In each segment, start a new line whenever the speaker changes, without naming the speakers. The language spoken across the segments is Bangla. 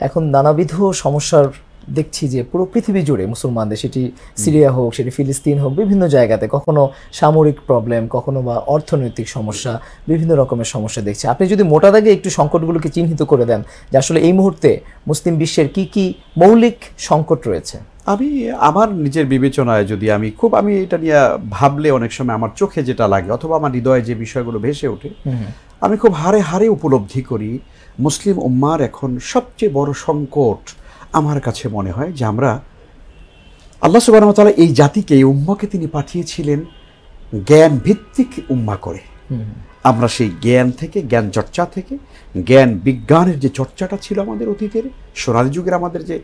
এখন নানাবিধ সমস্যার দেখছি যে পুরো পৃথিবী জুড়ে মুসলমানদের, সেটি সিরিয়া হোক, সেটি ফিলিস্তিন হোক, বিভিন্ন জায়গাতে কখনো সামরিক প্রবলেম, কখনো বা অর্থনৈতিক সমস্যা, বিভিন্ন রকমের সমস্যা দেখছি। আপনি যদি মোটা দাগে একটু সংকটগুলোকে চিহ্নিত করে দেন যে আসলে এই মুহূর্তে মুসলিম বিশ্বের কি কি মৌলিক সংকট রয়েছে।
আমি আমার নিজের বিবেচনায় যদি আমি এটা নিয়ে ভাবলে অনেক সময় আমার চোখে যেটা লাগে অথবা আমার হৃদয়ে যে বিষয়গুলো ভেসে ওঠে, আমি খুব হাড়ে হাড়ে উপলব্ধি করি মুসলিম উম্মার এখন সবচেয়ে বড় সংকট আমার কাছে মনে হয় যে আমরা আল্লাহ সুবহানাহু ওয়া তাআলা এই জাতিকে, এই উম্মাকে তিনি পাঠিয়েছিলেন জ্ঞান ভিত্তিক উম্মা করে। আমরা সেই জ্ঞান থেকে, জ্ঞান চর্চা থেকে, জ্ঞান বিজ্ঞানের যে চর্চাটা ছিল আমাদের অতীতের সোনালী যুগের আমাদের যে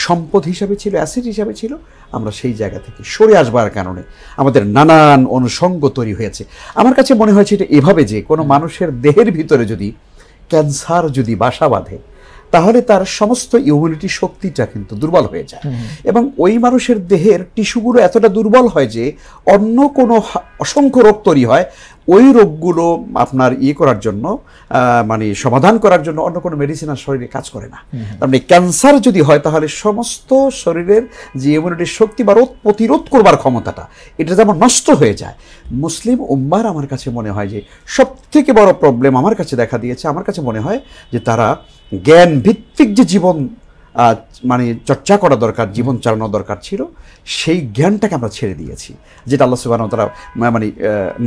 সম্পদ হিসাবে ছিল, অ্যাসেট হিসাবে ছিল, আমরা সেই জায়গা থেকে সরে আসবার কারণে আমাদের নানান অনুষঙ্গ তৈরি হয়েছে। আমার কাছে মনে হয়েছে এটা এভাবে যে কোনো মানুষের দেহের ভিতরে যদি ক্যান্সার যদি বাসা বাঁধে তাহলে তার সমস্ত ইমিউনিটি শক্তিটা কিন্তু দুর্বল হয়ে যায় এবং ওই মানুষের দেহের টিস্যুগুলো এতটা দুর্বল হয় যে অন্য কোনো অসংখ্য রোগ তৈরি হয়। ওই রোগগুলো আপনার করার জন্য মানে সমাধান করার জন্য অন্য কোনো মেডিসিন আর শরীরে কাজ করে না। তার মানে ক্যান্সার যদি হয় তাহলে সমস্ত শরীরের যে ইমিউনিটির শক্তি বা রোগ প্রতিরোধ করবার ক্ষমতাটা এটা যেমন নষ্ট হয়ে যায়। মুসলিম উম্মার আমার কাছে মনে হয় যে সবথেকে বড় প্রবলেম আমার কাছে দেখা দিয়েছে, আমার কাছে মনে হয় যে তারা জ্ঞান ভিত্তিক যে জীবন মানে চর্চা করা দরকার, জীবন চালানো দরকার ছিল, সেই জ্ঞানটাকে আমরা ছেড়ে দিয়েছি। যেটা আল্লাহ সুবহানাহু ওয়া তাআলা মানে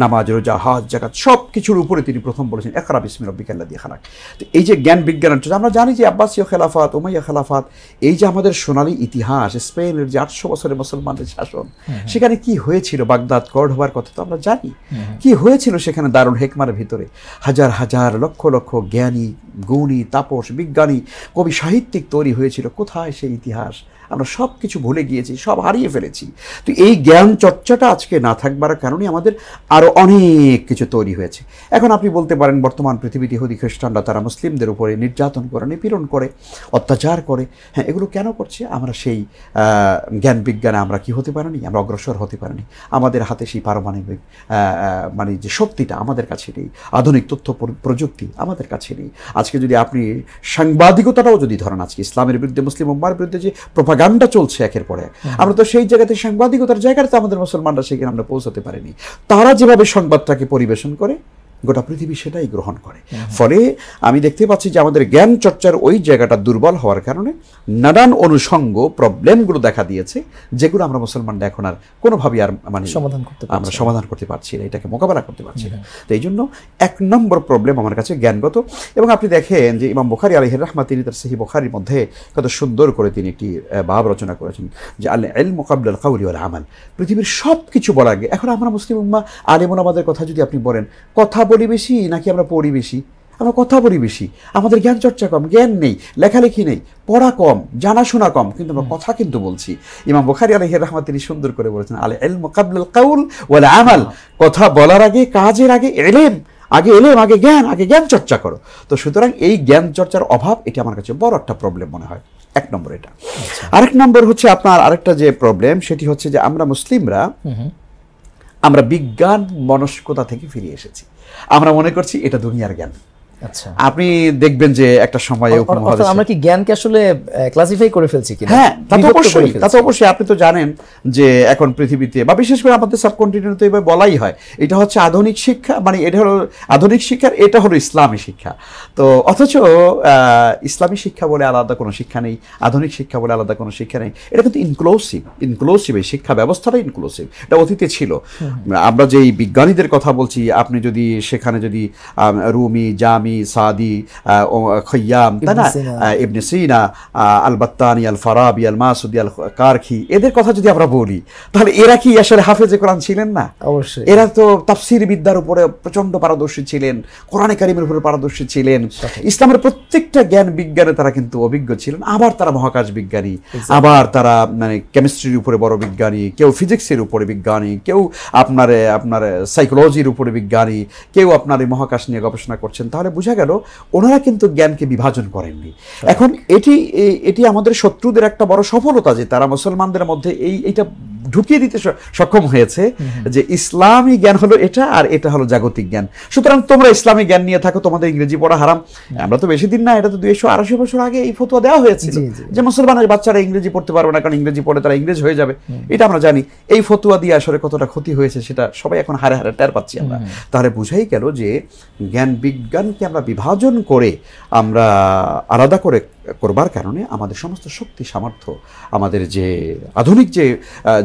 নামাজ, রোজা, হজ, যাকাত সব কিছুর উপরে তিনি প্রথম বলেছেন ইকরা বিসমি রাব্বিকাল্লাযী খালাক। তো এই যে জ্ঞান বিজ্ঞানের আমরা জানি যে আব্বাসীয় খেলাফাত, উমাইয়া খেলাফাত, এই যে আমাদের সোনালী ইতিহাস, স্পেনের যে 800 বছরের মুসলমানদের শাসন, সেখানে কি হয়েছিল, বাগদাদ কর্ডোবার কথা তো আমরা জানি কি হয়েছিল সেখানে দারুল হিকমার ভিতরে হাজার হাজার লক্ষ লক্ষ জ্ঞানী, গুণী, তাপস, বিজ্ঞানী, কবি, সাহিত্যিক তৈরি হয়েছিল। কোথায় সেই ইতিহাস? আমরা সব কিছু ভুলে গিয়েছি, সব হারিয়ে ফেলেছি। তো এই জ্ঞান চর্চাটা আজকে না থাকবার কারণে আমাদের আরও অনেক কিছু তৈরি হয়েছে। এখন আপনি বলতে পারেন বর্তমান পৃথিবীতে ইহুদি খ্রিস্টানরা তারা মুসলিমদের উপরে নির্যাতন করে, নিপীড়ন করে, অত্যাচার করে। হ্যাঁ, এগুলো কেন করছে? আমরা সেই জ্ঞান বিজ্ঞানে আমরা কি হতে পারিনি, আমরা অগ্রসর হতে পারিনি। আমাদের হাতে সেই পারমাণবিক মানে যে শক্তিটা আমাদের কাছে নেই, আধুনিক তথ্য প্রযুক্তি আমাদের কাছে নেই। আজকে যদি আপনি সাংবাদিকতাটাও যদি ধরেন, আজকে ইসলামের বিরুদ্ধে, মুসলিম উম্মার বিরুদ্ধে যে প্রোপাগান্ডা চলছে একের পর এক, আমরা তো সেই জায়গাতে সাংবাদিকতার জায়গাতে আমাদের মুসলমানরা সেখানে আমরা পৌঁছাতে পারিনি। তারা যেভাবে সংবাদটাকে পরিবেশন করে গোটা পৃথিবী সেটাই গ্রহণ করে। ফলে আমি দেখতে পাচ্ছি যে আমাদের জ্ঞান চর্চার ওই জায়গাটা দুর্বল হওয়ার কারণে নানান অনুষঙ্গ প্রবলেমগুলো দেখা দিয়েছে, যেগুলো আমরা মুসলমানরা এখন আর কোনোভাবেই আর মানে আমরা সমাধান করতে পারছি না, এটাকে মোকাবেলা করতে পারছি না। তো এই জন্য 1 নম্বর প্রবলেম আমার কাছে জ্ঞানগত। এবং আপনি দেখেন যে ইমাম বুখারী আলাইহির রাহমাত তিনি তার সহিহ বুখারীর মধ্যে কত সুন্দর করে তিনি একটি বাব রচনা করেছেন যে আল ইলমু ক্বাবলা আল কাওলি ওয়াল আমাল। পৃথিবীর সব কিছু বলার আগে এখন আমরা মুসলিম উম্মাহ আলেম ওলামাদের কথা যদি আপনি বলেন, কথা বলি বেশি নাকি আমরা পড়ি বেশি? আমরা কথা বলি বেশি, আমাদের জ্ঞান চর্চা কম, জ্ঞান নেই, লেখালেখি নেই, পড়া কম, জানাশোনা কম, কিন্তু আমরা কথা কিন্তু বলছি। ইমাম বুখারী আলাইহির রাহমাত তিনি সুন্দর করে বলেছেন আল ইলমু ক্বাবলা আল কাওল ওয়াল আমাল, কথা বলার আগে, কাজের আগে ইলম, আগে ইলম, আগে জ্ঞান, আগে জ্ঞান চর্চা করো। তো সুতরাং এই জ্ঞান চর্চার অভাব, এটা আমার কাছে বড় একটা প্রবলেম মনে হয়। 1 নম্বর এটা। আরেক নম্বর হচ্ছে আপনার আরেকটা যে প্রবলেম, সেটি হচ্ছে যে আমরা মুসলিমরা আমরা বিজ্ঞান মনস্কতা থেকে ফিরে এসেছি। আমরা মনে করছি এটা দুনিয়ার জ্ঞান।
আচ্ছা, আপনি
দেখবেন যে একটা সময়ে উপমহাদেশে
আমরা কি জ্ঞানকে আসলে ক্লাসিফাই করে ফেলছি কিনা?
হ্যাঁ, তা তো অবশ্যই। আপনি তো জানেন যে এখন পৃথিবীতে বা বিশেষ করে আমাদের সাবকন্টিনেন্টে এভাবে বলাই হয় এটা হচ্ছে আধুনিক শিক্ষা, মানে এটা হলো আধুনিক শিক্ষার, এটা হলো ইসলামী শিক্ষা। তো অথচ ইসলামী শিক্ষা বলে আলাদা কোনো শিক্ষা নেই, আধুনিক শিক্ষা বলে আলাদা কোনো শিক্ষা নেই। এটা কিন্তু ইনক্লুসিভ এই শিক্ষা ব্যবস্থাটা ইনক্লুসিভ। এটা অতীতে ছিল। আমরা যেই বিজ্ঞানীদের কথা বলছি, আপনি যদি সেখানে যদি রুমি, জামি, সাদি, খৈয়াম, তাই না, ইবনে সিনা, আল বাত্তানি, আল ফারাবি, আল মাসুদি, আল কারখি, এদের কথা যদি আমরা বলি, তাহলে এরা কি আসলে হাফেজে কোরআন ছিলেন না?
অবশ্যই।
এরা তো তাফসীর বিদ্যার উপরে প্রচন্ড পারদর্শী ছিলেন, কোরআনে কারিমের উপরে পারদর্শী ছিলেন, ইসলামের প্রত্যেকটা জ্ঞান বিজ্ঞানে তারা কিন্তু অভিজ্ঞ ছিলেন। আবার তারা মহাকাশ বিজ্ঞানী, আবার তারা মানে কেমিস্ট্রির উপরে বড় বিজ্ঞানী, কেউ ফিজিক্সের উপরে বিজ্ঞানী, কেউ আপনার সাইকোলজির উপরে বিজ্ঞানী, কেউ আপনার মহাকাশ নিয়ে গবেষণা করছেন। তাহলে বোঝা গেল ওনারা কিন্তু জ্ঞানকে বিভাজন করেননি। এখন এটি আমাদের শত্রুদের একটা বড় সফলতা যে তারা মুসলমানদের মধ্যে এইটা ঢুকিয়ে দিতে সক্ষম হয়েছে যে ইসলামী জ্ঞান হলো এটা আর এটা হলো জাগতিক জ্ঞান, সুতরাং তোমরা ইসলামী জ্ঞান নিয়ে থাকো, তোমাদের ইংরেজি পড়া হারাম। আমরা তো বেশি দিন না, এটা তো 280 বছর আগে এই ফতোয়া দেওয়া হয়েছিল যে মুসলমানের বাচ্চারা ইংরেজি পড়তে পারবে না, কারণ ইংরেজি পড়ে তারা ইংরেজ হয়ে যাবে। এটা আমরা জানি। এই ফতোয়া দিয়ে আসলে কতটা ক্ষতি হয়েছে সেটা সবাই এখন হারে হারে টের পাচ্ছি আমরা। তাহলে বুঝাই গেল যে জ্ঞান বিজ্ঞানকে আমরা বিভাজন করে আমরা আলাদা করে করবার কারণে আমাদের সমস্ত শক্তি সামর্থ্য, আমাদের যে আধুনিক যে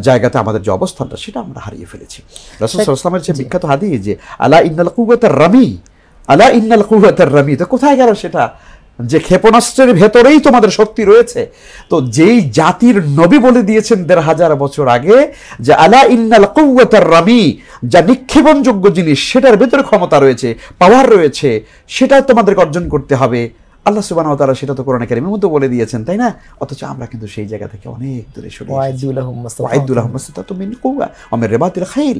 জায়গাতে আমাদের যে অবস্থানটা, সেটা আমরা হারিয়ে ফেলেছি। রাসূল সাল্লাল্লাহু আলাইহি ওয়াসাল্লামের যে বিখ্যাত হাদিস যে আলা ইন্নাল কুওয়াতার রামি, আলা ইন্নাল কুওয়াতার রামি, তো কোথায় গেল সেটা যে ক্ষেপণাস্ত্রের ভেতরেই তোমাদের শক্তি রয়েছে। তো যেই জাতির নবী বলে দিয়েছেন ১৫০০ বছর আগে যে আলা ইন্নাল কুওয়াতার রামি, যা নিক্ষেপণযোগ্য জিনিস সেটার ভেতরে ক্ষমতা রয়েছে, পাওয়ার রয়েছে, সেটা তোমাদেরকে অর্জন করতে হবে। আল্লাহ সুবহানাহু ওয়া তাআলা সেটা তো কোরআনে কারীমের মধ্যে বলে দিয়েছেন, তাই না? অথচ আমরা কিন্তু সেই জায়গা থেকে অনেক দূরে সরে এসেছি। ওয়াইদুল্লাহুম মাসতাতু মিন কুওয়া ওয়া মিন রিবাতিল খাইল।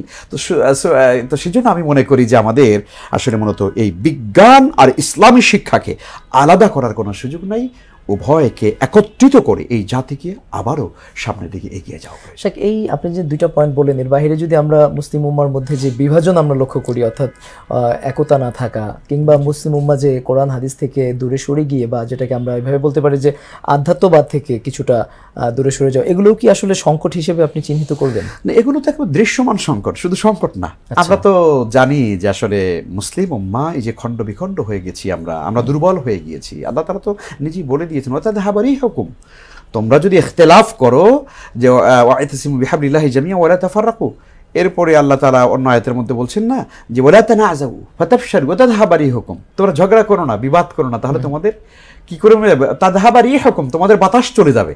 তো সেজন্য আমি মনে করি যে আমাদের আসলে মূলত এই বিজ্ঞান আর ইসলামী শিক্ষাকে আলাদা করার কোনো সুযোগ নাই, উভয়কে একত্রিত করে এই জাতিকে আবারও সামনের দিকে এগিয়ে যাওয়া হয়েছে।
এই আপনি যে দুইটা পয়েন্ট বললেন, এর বাইরে যদি আমরা মুসলিম উম্মার মধ্যে যে বিভাজন আমরা লক্ষ্য করি, অর্থাৎ একতা না থাকা, কিংবা মুসলিম উম্মা যে কোরআন হাদিস থেকে দূরে সরে গিয়ে, বা যেটাকে আমরা এভাবে বলতে পারি যে আধ্যাত্মবাদ থেকে কিছুটা দূরে সরে যাওয়া, এগুলোও কি আসলে সংকট হিসেবে আপনি চিহ্নিত করবেন?
এগুলো তো একদম দৃশ্যমান সংকট, শুধু সংকট না। আমরা তো জানি যে আসলে মুসলিম উম্মাহ এই যে খণ্ড বিখণ্ড হয়ে গেছি, আমরা দুর্বল হয়ে গিয়েছি। আল্লাহ তাআলা তো নিজেই বলে দিয়েছেন ওয়াতাদহাবা রিহুকুম, তোমরা যদি ইখতিলাফ করো যে ওয়াইতাসিমু বিহাবলিল্লাহি জামিআন ওয়া লা তাফাররাকু, এরপরে আল্লাহ তাআলা অন্য আয়াতের মধ্যে বলছেন না যে ওয়ালা তানাযাউ ফাতাফশালু ওয়াতাদহাবা রিহুকুম, তোমরা ঝগড়া করো না, বিবাদ করো না, তাহলে তোমাদের কি করে তাদহাবা রিহুকুম, তোমাদের বাতাস চলে যাবে।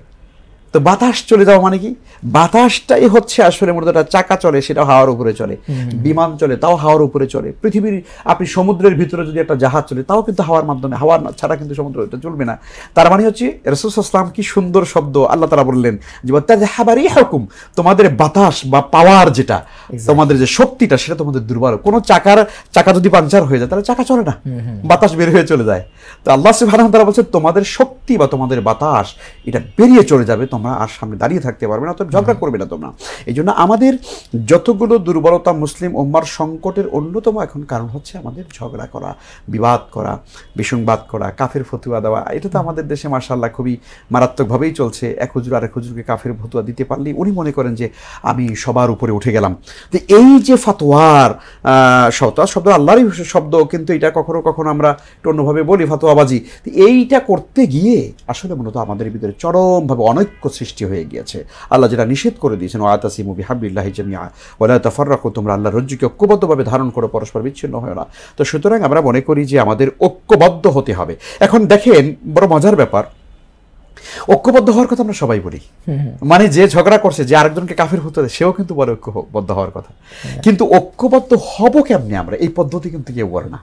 তো বাতাস চলে যাওয়া মানে কি? বাতাসটাই হচ্ছে আসলে মূলত একটা চাকা চলে, সেটা হাওয়ার উপরে চলে, বিমান চলে তাও হাওয়ার উপরে চলে, পৃথিবীর আপনি সমুদ্রের ভিতরে যদি একটা জাহাজ চলে তাও কিন্তু হাওয়ার মাধ্যমে, হাওয়ার ছাড়া কিন্তু সমুদ্র এটা চলবে না। তার মানে হচ্ছে রাসূল সাল্লাল্লাহু আলাইহি ওয়াসাল্লাম কি সুন্দর শব্দ আল্লাহ তাআলা বললেন যে ওয়াতাযহাবা রিহুকুম, তোমাদের বাতাস বা পাওয়ার যেটা, তোমাদের যে শক্তিটা সেটা তোমাদের দুর্বল। কোনো চাকা যদি পাঞ্চার হয়ে যায় তাহলে চাকা চলে না, বাতাস বের হয়ে চলে যায়। তো আল্লাহ সুবহানাহু ওয়া তাআলা বলছেন তোমাদের শক্তি বা তোমাদের বাতাস এটা বেরিয়ে চলে যাবে, তোমরা আর সামনে দাঁড়িয়ে থাকতে পারবে না, অতএব ঝগড়া করবে না তোমরা। এই জন্য আমাদের যতগুলো দুর্বলতা, মুসলিম উম্মার সংকটের অন্যতম এখন কারণ হচ্ছে আমাদের ঝগড়া করা, বিবাদ করা, বিসংবাদ করা, কাফের ফতুয়া দেওয়া। এটা তো আমাদের দেশে মাশাআল্লাহ খুবই মারাত্মকভাবেই চলছে। এক হুজুর আরেক হুজুরকে কাফের ফতুয়া দিতে পারলে উনি মনে করেন যে আমি সবার উপরে উঠে গেলাম। তো এই যে ফতোয়ার শব্দ আল্লাহরই শব্দ, কিন্তু এটা কখনো কখনো আমরা একটু অন্যভাবে বলি ফতোয়াবাজি। এইটা করতে গিয়ে আসলে মূলত আমাদের ভিতরে চরমভাবে অনৈক্য সৃষ্টি হয়ে গিয়েছে। আল্লাহ যেটা নিষেধ করে দিয়েছেন ওয়াতাসিমু বিহাবলিল্লাহি জামিআন ওয়া লা তাফাররাকু, তোমরা আল্লাহর রজ্জুকে ঐক্যবদ্ধভাবে ধারণ করো, পরস্পর বিচ্ছিন্ন হয় না। তো সুতরাং আমরা মনে করি যে আমাদের ঐক্যবদ্ধ হতে হবে। এখন দেখেন বড় মজার ব্যাপার, ঐক্যবদ্ধ হওয়ার কথা আমরা সবাই বলি, মানে যে ঝগড়া করছে, যে আরেকজনকে কাফের হতে দেয়, সেও কিন্তু বলে ঐক্যবদ্ধ হওয়ার কথা। কিন্তু ঐক্যবদ্ধ হব কেমনে আমরা? এই পদ্ধতি কিন্তু কেউ বলে না।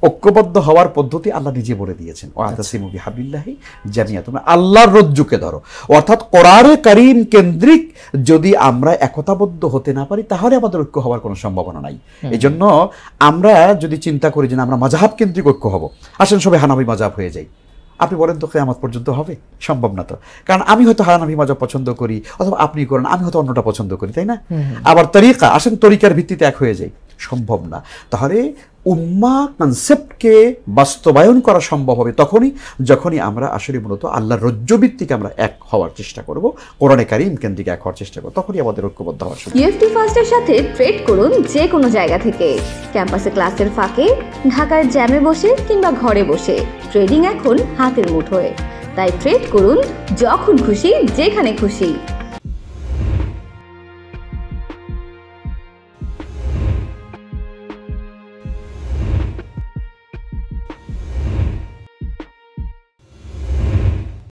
ঐক্যবদ্ধ হওয়ার পদ্ধতি আল্লাহ নিজে বলে দিয়েছেন ওয়াতাসিমু বিহাবলিল্লাহি জামিআন, তোমরা আল্লাহর রজ্জুকে ধরো। অর্থাৎ কোরআনে কারীম কেন্দ্রিক যদি আমরা একতাবদ্ধ হতে না পারি তাহলে আমাদের ঐক্য হওয়ার কোনো সম্ভাবনা নাই। এই জন্য আমরা যদি চিন্তা করি যে আমরা মাযহাব কেন্দ্রিক ঐক্য হব, আসেন সবাই হানাফি মাযহাব হয়ে যাই, আপনি বলেন তো কিয়ামত পর্যন্ত হবে? সম্ভব না তো। কারণ আমি হয়তো হানাফি মাযহাব পছন্দ করি, অথবা আপনি করেন, আমি হয়তো অন্যটা পছন্দ করি, তাই না? আবার তরিকা, আসেন তরিকার ভিত্তিতে এক হয়ে যাই, সম্ভব না। তাহলে উম্মা কনসেপ্টকে বাস্তবায়ন করা সম্ভব হবে যখনই আমরা আসলে মূলত আল্লাহর রজ্জুভিত্তিক আমরা এক হওয়ার চেষ্টা করব, কোরআনে কারীম কেন্দ্রিক এক হওয়ার চেষ্টা করব, তখনই আমাদের ঐক্যবদ্ধ হওয়ার সুযোগ।
ইউএফটি ফার্স্টের সাথে ট্রেড করুন যে কোনো জায়গা থেকে, ক্যাম্পাসে ক্লাসের ফাঁকে, ঢাকার জ্যামে বসে কিংবা ঘরে বসে। ট্রেডিং এখন হাতের মুঠোয়, তাই ট্রেড করুন যখন খুশি, যেখানে খুশি।